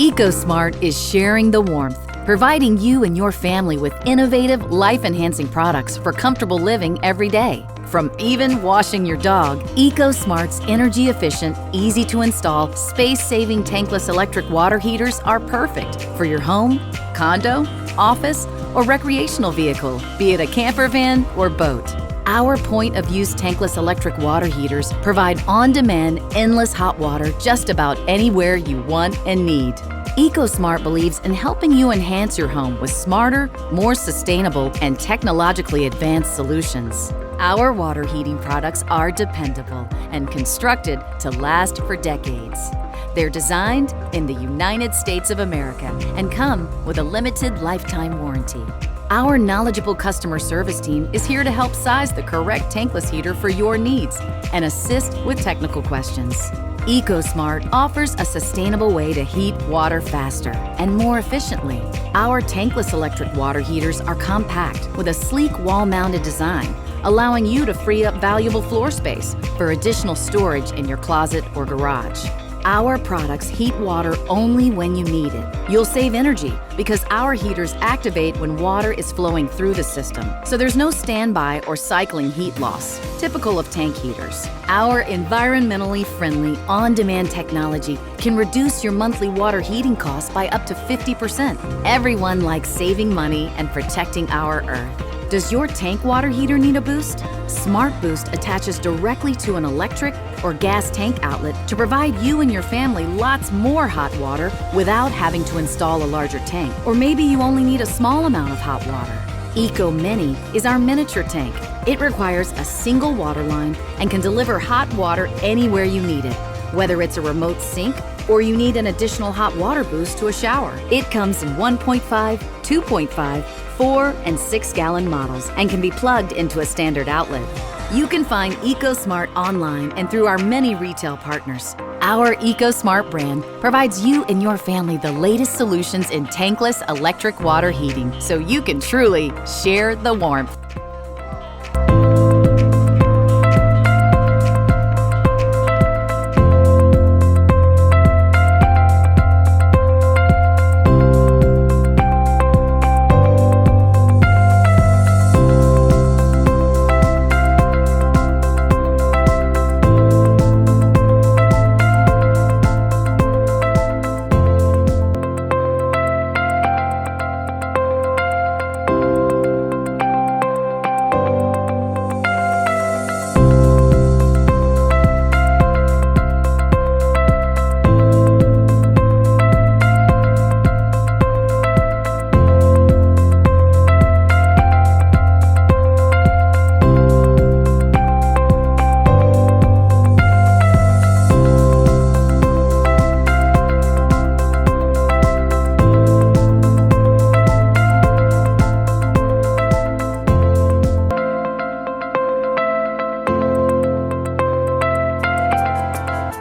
EcoSmart is sharing the warmth, providing you and your family with innovative, life-enhancing products for comfortable living every day. From even washing your dog, EcoSmart's energy-efficient, easy-to-install, space-saving tankless electric water heaters are perfect for your home, condo, office, or recreational vehicle, be it a camper van or boat. Our point-of-use tankless electric water heaters provide on-demand, endless hot water just about anywhere you want and need. EcoSmart believes in helping you enhance your home with smarter, more sustainable, and technologically advanced solutions. Our water heating products are dependable and constructed to last for decades. They're designed in the United States of America and come with a limited lifetime warranty. Our knowledgeable customer service team is here to help size the correct tankless heater for your needs and assist with technical questions. EcoSmart offers a sustainable way to heat water faster and more efficiently. Our tankless electric water heaters are compact with a sleek wall-mounted design, allowing you to free up valuable floor space for additional storage in your closet or garage. Our products heat water only when you need it. You'll save energy because our heaters activate when water is flowing through the system, so there's no standby or cycling heat loss, typical of tank heaters. Our environmentally friendly, on-demand technology can reduce your monthly water heating costs by up to 50%. Everyone likes saving money and protecting our Earth. Does your tank water heater need a boost? Smart Boost attaches directly to an electric or gas tank outlet to provide you and your family lots more hot water without having to install a larger tank. Or maybe you only need a small amount of hot water. Eco Mini is our miniature tank. It requires a single water line and can deliver hot water anywhere you need it, whether it's a remote sink or you need an additional hot water boost to a shower. It comes in 1.5, 2.5, 4 and 6 gallon models and can be plugged into a standard outlet. You can find EcoSmart online and through our many retail partners. Our EcoSmart brand provides you and your family the latest solutions in tankless electric water heating so you can truly share the warmth.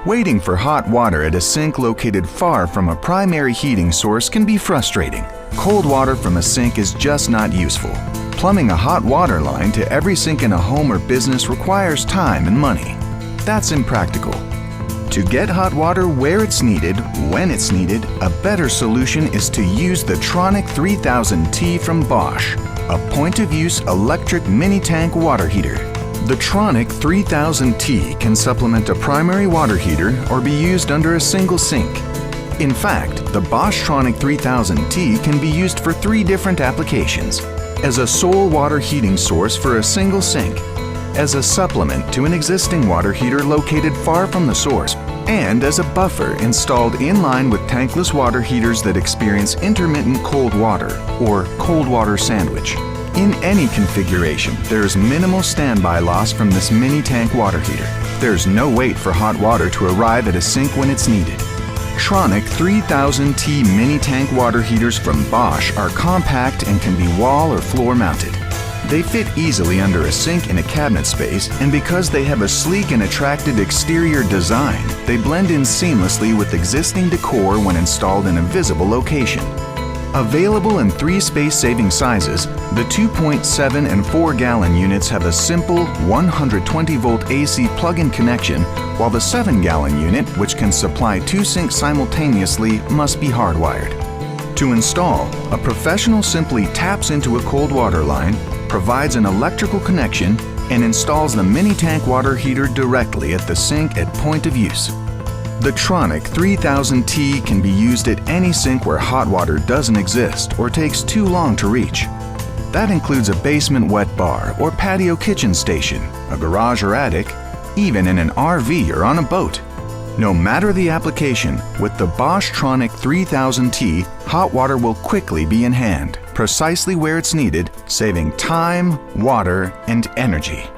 Waiting for hot water at a sink located far from a primary heating source can be frustrating. Cold water from a sink is just not useful. Plumbing a hot water line to every sink in a home or business requires time and money. That's impractical. To get hot water where it's needed, when it's needed, a better solution is to use the Tronic 3000T from Bosch, a point-of-use electric mini-tank water heater. The Tronic 3000T can supplement a primary water heater or be used under a single sink. In fact, the Bosch Tronic 3000T can be used for 3 different applications: as a sole water heating source for a single sink, as a supplement to an existing water heater located far from the source, and as a buffer installed in line with tankless water heaters that experience intermittent cold water or cold water sandwich. In any configuration, there is minimal standby loss from this mini tank water heater. There's no wait for hot water to arrive at a sink when it's needed. Tronic 3000T mini tank water heaters from Bosch are compact and can be wall or floor mounted. They fit easily under a sink in a cabinet space, and because they have a sleek and attractive exterior design, they blend in seamlessly with existing decor when installed in a visible location. Available in 3 space-saving sizes, the 2.7 and 4-gallon units have a simple 120-volt AC plug-in connection, while the 7-gallon unit, which can supply 2 sinks simultaneously, must be hardwired. To install, a professional simply taps into a cold water line, provides an electrical connection, and installs the mini tank water heater directly at the sink at point of use. The Tronic 3000T can be used at any sink where hot water doesn't exist or takes too long to reach. That includes a basement wet bar or patio kitchen station, a garage or attic, even in an RV or on a boat. No matter the application, with the Bosch Tronic 3000T, hot water will quickly be in hand, precisely where it's needed, saving time, water, and energy.